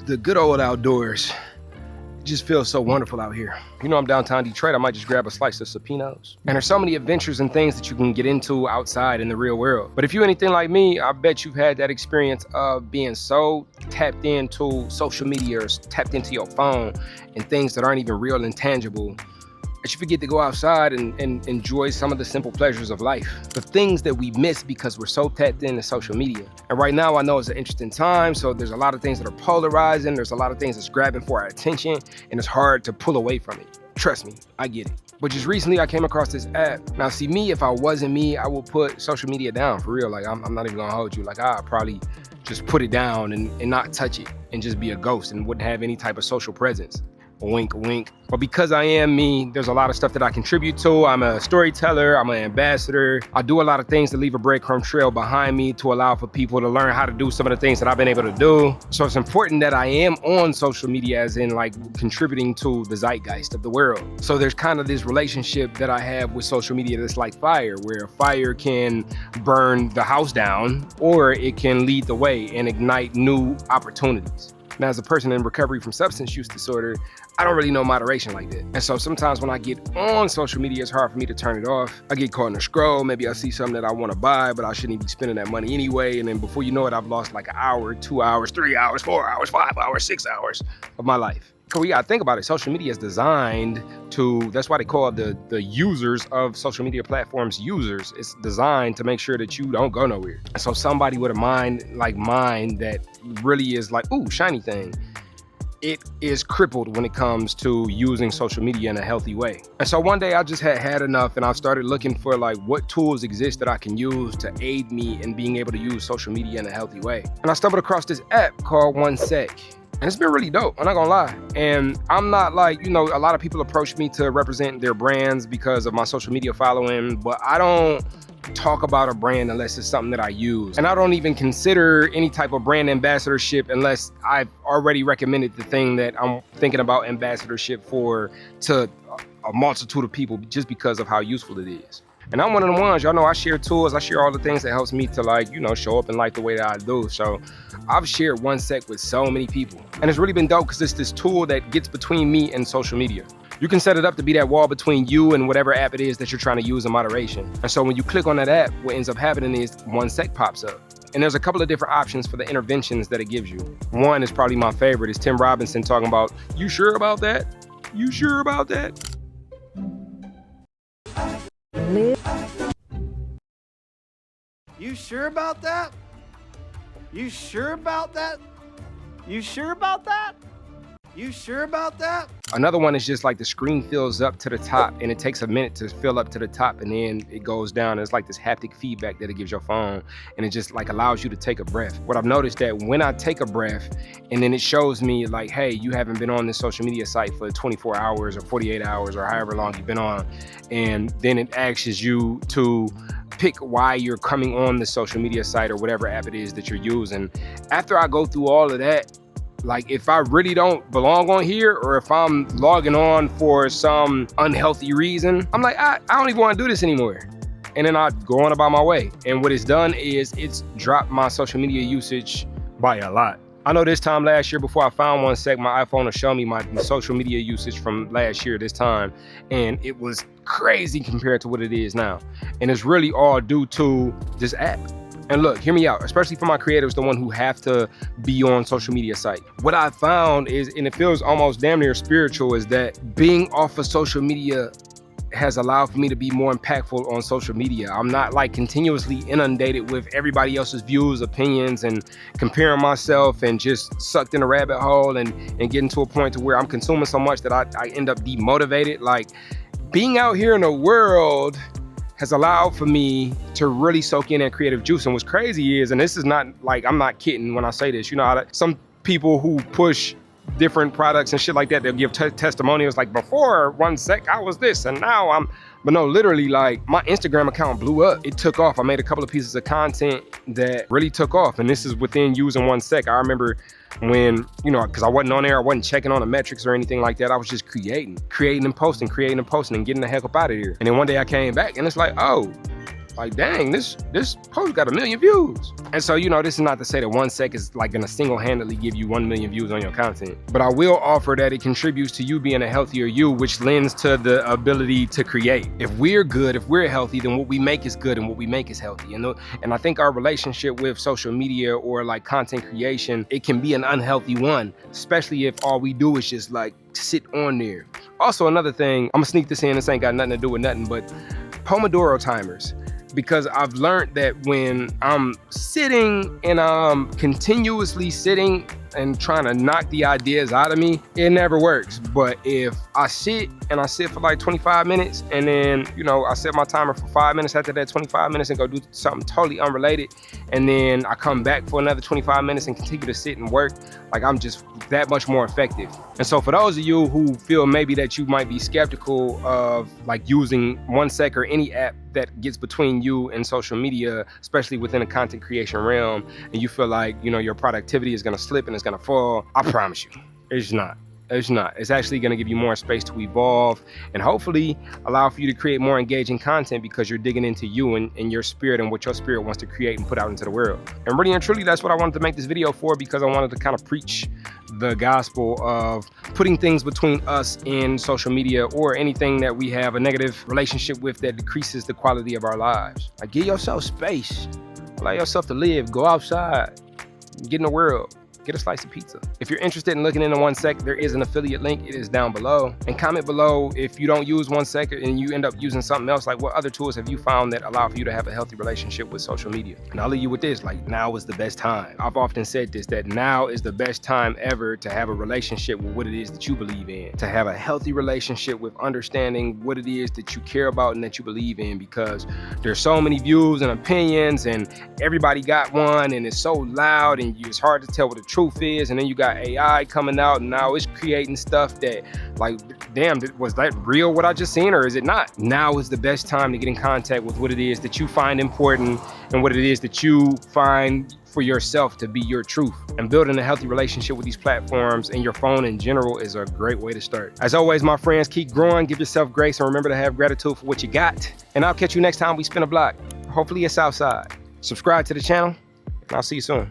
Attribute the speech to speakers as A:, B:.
A: The good old outdoors. It just feels so wonderful out here. You know, I'm downtown Detroit, I might just grab a slice of Supino's. And there's so many adventures and things that you can get into outside in the real world. But if you're anything like me, I bet you've had that experience of being so tapped into social media or tapped into your phone and things that aren't even real and tangible, that you forget to go outside and enjoy some of the simple pleasures of life. The things that we miss because we're so tapped into social media. And right now I know it's an interesting time, so there's a lot of things that are polarizing, there's a lot of things that's grabbing for our attention, and it's hard to pull away from it. Trust me, I get it. But just recently I came across this app. Now see, me, if I wasn't me, I would put social media down for real. Like I'm not even gonna hold you. Like I'd probably just put it down and not touch it and just be a ghost and wouldn't have any type of social presence. Wink, wink. But because I am me, there's a lot of stuff that I contribute to. I'm a storyteller, I'm an ambassador. I do a lot of things to leave a breadcrumb trail behind me to allow for people to learn how to do some of the things that I've been able to do. So it's important that I am on social media, as in like contributing to the zeitgeist of the world. So there's kind of this relationship that I have with social media that's like fire, where fire can burn the house down or it can lead the way and ignite new opportunities. Now, as a person in recovery from substance use disorder, I don't really know moderation like that. And so sometimes when I get on social media, it's hard for me to turn it off. I get caught in a scroll. Maybe I see something that I want to buy, but I shouldn't be spending that money anyway. And then before you know it, I've lost like an hour, 2 hours, 3 hours, 4 hours, 5 hours, 6 hours of my life. So we gotta think about it. Social media is designed to, that's why they call the users of social media platforms users. It's designed to make sure that you don't go nowhere. And so somebody with a mind like mine that really is like, ooh, shiny thing, it is crippled when it comes to using social media in a healthy way. And so one day I just had enough and I started looking for like what tools exist that I can use to aid me in being able to use social media in a healthy way. And I stumbled across this app called OneSec. And it's been really dope, I'm not gonna lie. And I'm not like, you know, a lot of people approach me to represent their brands because of my social media following, but I don't talk about a brand unless it's something that I use. And I don't even consider any type of brand ambassadorship unless I've already recommended the thing that I'm thinking about ambassadorship for to a multitude of people just because of how useful it is. And I'm one of the ones, y'all know I share tools, I share all the things that helps me to like, you know, show up in life the way that I do. So I've shared OneSec with so many people. And it's really been dope because it's this tool that gets between me and social media. You can set it up to be that wall between you and whatever app it is that you're trying to use in moderation. And so when you click on that app, what ends up happening is OneSec pops up. And there's a couple of different options for the interventions that it gives you. One is probably my favorite, is Tim Robinson talking about, you sure about that? You sure about that?
B: You sure about that? You sure about that? You sure about that? You sure about that?
A: Another one is just like the screen fills up to the top and it takes a minute to fill up to the top and then it goes down. It's like this haptic feedback that it gives your phone and it just like allows you to take a breath. What I've noticed that when I take a breath and then it shows me like, hey, you haven't been on this social media site for 24 hours or 48 hours or however long you've been on. And then it asks you to pick why you're coming on the social media site or whatever app it is that you're using. After I go through all of that, like if I really don't belong on here or if I'm logging on for some unhealthy reason, I'm like, I don't even want to do this anymore. And then I go on about my way. And what it's done is it's dropped my social media usage by a lot. I know this time last year before I found OneSec, my iPhone will show me my social media usage from last year this time. And it was crazy compared to what it is now. And it's really all due to this app. And look, hear me out, especially for my creators, the one who have to be on social media site. What I found is, and it feels almost damn near spiritual, is that being off of social media has allowed for me to be more impactful on social media. I'm not like continuously inundated with everybody else's views, opinions, and comparing myself and just sucked in a rabbit hole and getting to a point to where I'm consuming so much that I end up demotivated. Like being out here in the world has allowed for me to really soak in that creative juice. And what's crazy is, and this is not like, I'm not kidding when I say this, you know, some people who push different products and shit like that, they'll give testimonials like, before OneSec I was this and now I'm, but no, literally like my Instagram account blew up. It took off. I made a couple of pieces of content that really took off. And this is within using OneSec. I remember when, you know, because I wasn't on there, I wasn't checking on the metrics or anything like that. I was just creating and posting and getting the heck up out of here. And then one day I came back and it's like, oh, like, dang, this post got 1 million views. And so, you know, this is not to say that 1 sec is like gonna single-handedly give you 1 million views on your content, but I will offer that it contributes to you being a healthier you, which lends to the ability to create. If we're good, if we're healthy, then what we make is good and what we make is healthy. And I think our relationship with social media or like content creation, it can be an unhealthy one, especially if all we do is just like sit on there. Also, another thing, I'm gonna sneak this in, this ain't got nothing to do with nothing, but Pomodoro timers. Because I've learned that when I'm sitting and I'm continuously sitting and trying to knock the ideas out of me, it never works. But if I sit and I sit for like 25 minutes and then, you know, I set my timer for 5 minutes after that 25 minutes and go do something totally unrelated, and then I come back for another 25 minutes and continue to sit and work, like I'm just that much more effective. And so for those of you who feel maybe that you might be skeptical of like using 1 sec or any app that gets between you and social media, especially within a content creation realm, and you feel like, you know, your productivity is gonna slip and it's gonna fall, I promise you, it's not. It's not. It's actually going to give you more space to evolve and hopefully allow for you to create more engaging content because you're digging into you and your spirit and what your spirit wants to create and put out into the world. And really and truly, that's what I wanted to make this video for, because I wanted to kind of preach the gospel of putting things between us and social media or anything that we have a negative relationship with that decreases the quality of our lives. Like, give yourself space. Allow yourself to live. Go outside. Get in the world. Get a slice of pizza. If you're interested in looking into 1 sec, there is an affiliate link. It is down below. And comment below if you don't use 1 sec and you end up using something else, like what other tools have you found that allow for you to have a healthy relationship with social media? And I'll leave you with this, like, now is the best time. I've often said this, that now is the best time ever to have a relationship with what it is that you believe in, to have a healthy relationship with understanding what it is that you care about and that you believe in, because there's so many views and opinions and everybody got one and it's so loud and it's hard to tell what the truth is. And then you got AI coming out and now it's creating stuff that, like, damn, was that real what I just seen or is it not? Now is the best time to get in contact with what it is that you find important and what it is that you find for yourself to be your truth. And building a healthy relationship with these platforms and your phone in general is a great way to start. As always, my friends, keep growing, give yourself grace, and remember to have gratitude for what you got. And I'll catch you next time we spin a block. Hopefully it's outside. Subscribe to the channel, and I'll see you soon.